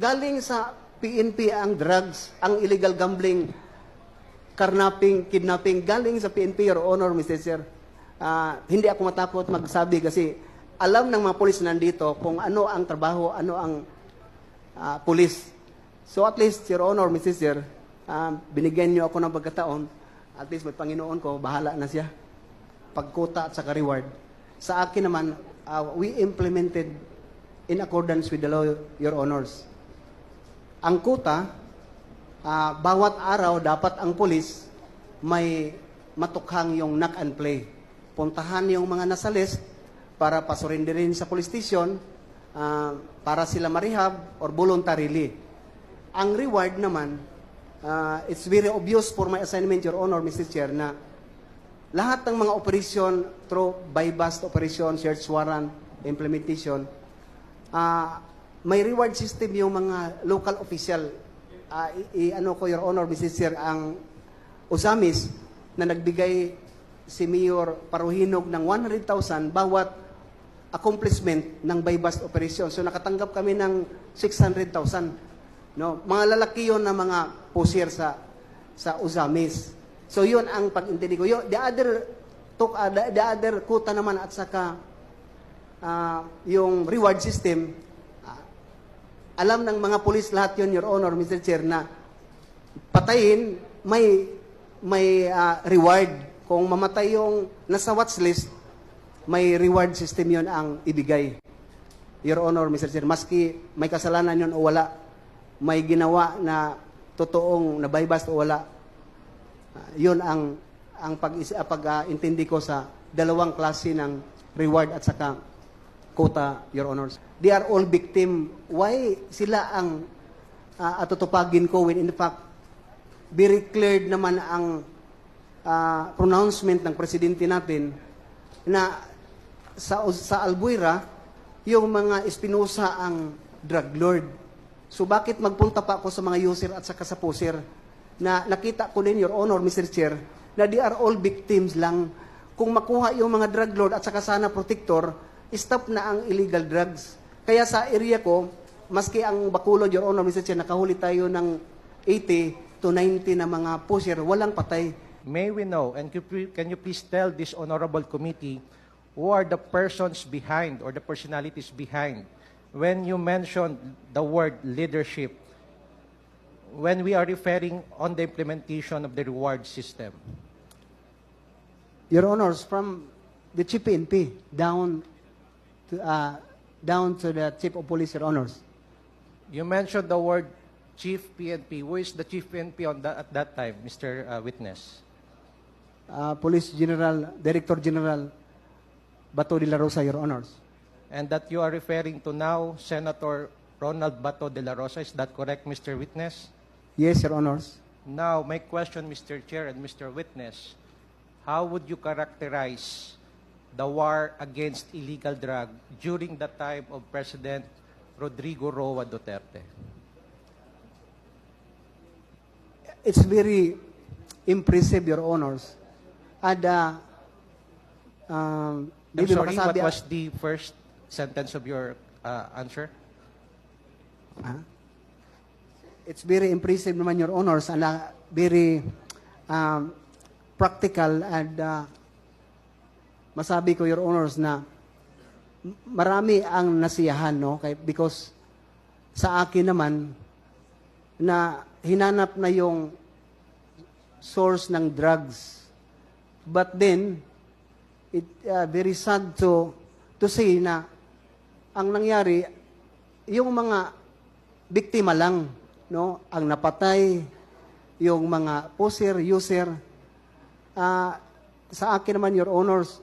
galing sa PNP ang drugs, ang illegal gambling, karnaping, kidnapping, galing sa PNP, Your Honor, Mr. Chair. Hindi ako matakot magsabi kasi alam ng mga polis nandito kung ano ang trabaho, ano ang polis. So at least, Your Honor, Mr. Chair, binigyan niyo ako ng pagkataon, at least may Panginoon ko, bahala na siya. Pagkuta at saka reward. Sa akin naman, we implemented in accordance with the law, Your Honors. Ang kuta, bawat araw dapat ang pulis may matukhang yung knock and play. Puntahan yung mga nasa list para pasurindirin sa police station para sila marehab or voluntarily. Ang reward naman, it's very obvious for my assignment, Your Honor, Mr. Chair, na lahat ng mga operation through buy-bust operation, search warrant, implementation, may reward system yung mga local official. Ano ko, Your Honor, Mr. Chair, ang Usamis na nagbigay si Mayor Paruhinog ng 100,000 bawat accomplishment ng buy-bust operation. So nakatanggap kami ng 600,000. No? Mga lalaki yon na mga pusher sa Usamis. So yun ang pag-intindi ko. The other kuta naman at saka yung reward system, alam ng mga pulis lahat yun, Your Honor, Mr. Chair, na patayin, may reward. Kung mamatay yung nasa watch list, may reward system yun ang ibigay. Your Honor, Mr. Chair, maski may kasalanan yun o wala, may ginawa na totoong nabaybast o wala, yun ang pag-intindi ko sa dalawang klase ng reward at saka quota, Your Honors. They are all victim. Why sila ang atutupagin ko when in fact very clear naman ang pronouncement ng presidente natin na sa Albuera, yung mga Espinosa ang drug lord. So bakit magpunta pa ako sa mga user at saka sa pusher na nakita ko din, Your Honor, Mr. Chair, na they are all victims lang. Kung makuha yung mga drug lord at saka sana protector, stop na ang illegal drugs. Kaya sa area ko, maski ang Bacolod, Your Honor, Mr. Chair, nakahuli tayo ng 80 to 90 na mga pusher, walang patay. May we know, and can you please tell this honorable committee who are the persons behind or the personalities behind when you mentioned the word leadership, when we are referring on the implementation of the reward system? Your Honors, from the Chief PNP down to the Chief of Police, Your Honors. You mentioned the word Chief PNP. Who is the Chief PNP at that time, Mr. Witness? Police General, Director General Bato de la Rosa, Your Honors. And that you are referring to now, Senator Ronald Bato de la Rosa. Is that correct, Mr. Witness? Yes, Your Honors. Now, my question, Mr. Chair and Mr. Witness, how would you characterize the war against illegal drug during the time of President Rodrigo Roa Duterte? It's very impressive, Your Honors. And, I'm sorry, what was the first sentence of your answer? It's very impressive naman, Your Honors, and very practical and masabi ko, Your Honors, na marami ang nasiyahan, no? Because sa akin naman, na hinanap na yung source ng drugs. But then, it very sad to say na ang nangyari, yung mga biktima lang, no? Ang napatay, yung mga pusher, user. Sa akin naman, Your Honors,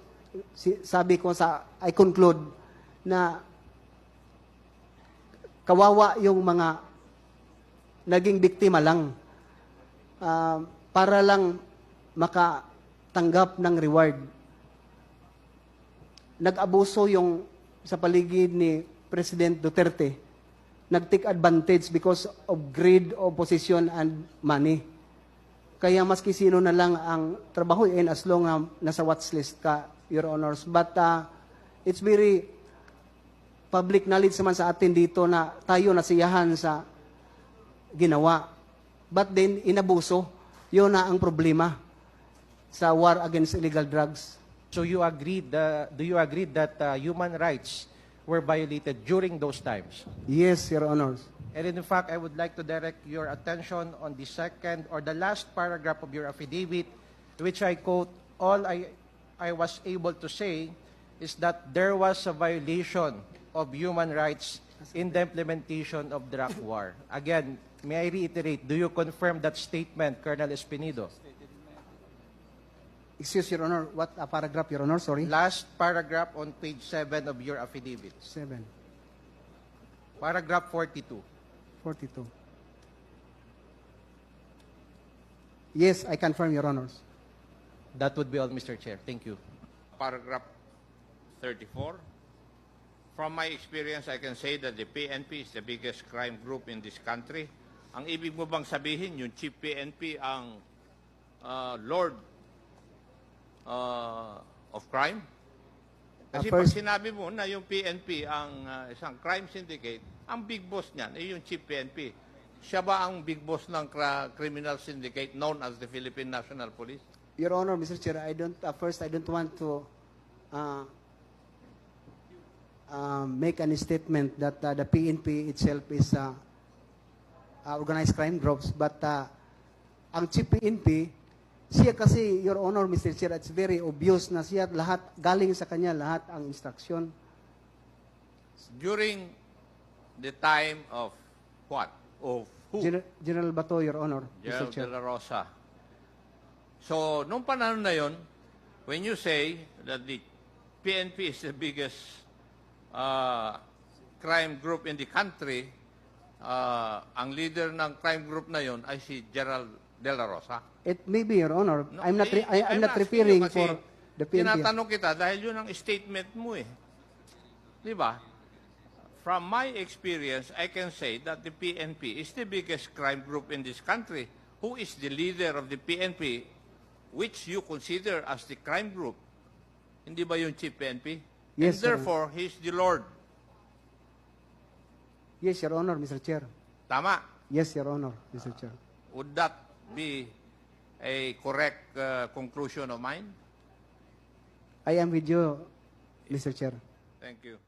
sabi ko I conclude na kawawa yung mga naging biktima lang para lang makatanggap ng reward. Nag-abuso yung sa paligid ni President Duterte. Nag-take advantage because of greed of position and money. Kaya maski sino na lang ang trabahuin as long as nasa watchlist ka, Your Honors. But it's very public knowledge naman sa atin dito na tayo nasiyahan sa ginawa. But then, inabuso. Yun na ang problema sa war against illegal drugs. So you agreed, do you agree that human rights were violated during those times? Yes, Your Honors. And in fact, I would like to direct your attention on the second or the last paragraph of your affidavit, which I quote, all I was able to say is that there was a violation of human rights in the implementation of drug war. Again, may I reiterate, do you confirm that statement, Colonel Espinido? Excuse, Your Honor. What paragraph, Your Honor? Sorry. Last paragraph on page 7 of your affidavit. 7, Paragraph 42. 42. Yes, I confirm, Your Honors. That would be all, Mr. Chair. Thank you. Paragraph 34. From my experience, I can say that the PNP is the biggest crime group in this country. Ang ibig mo bang sabihin, yung Chief PNP ang Lord of crime? Kasi pag First- sinabi mo na yung PNP ang isang crime syndicate, ang big boss niyan ay yung Chief PNP. Siya ba ang big boss ng criminal syndicate known as the Philippine National Police? Your Honor, Mr. Chair, I don't want to make any statement that the PNP itself is organized crime groups, but ang Chief PNP, siya kasi, Your Honor, Mr. Chair, it's very obvious na siya lahat, galing sa kanya lahat ang instruction. During the time of what? Of who? General Bato, Your Honor, General Mr. Chair. De La Rosa. So, nung panahon na yon, when you say that the PNP is the biggest crime group in the country, ang leader ng crime group na yon ay si General De La Rosa. It may be, Your Honor. No, I'm not I'm not asking referring you kasi for the PNP. Tinatanong kita dahil yun ang statement mo eh. Di ba? From my experience, I can say that the PNP is the biggest crime group in this country. Who is the leader of the PNP, which you consider as the crime group? Hindi ba yung Chief PNP? Yes, And sir. therefore, he's the Lord. Yes, Your Honor, Mr. Chair. Tama. Yes, Your Honor, Mr. Chair. Would that be a correct conclusion of mine? I am with you, Mr. Chair. Thank you.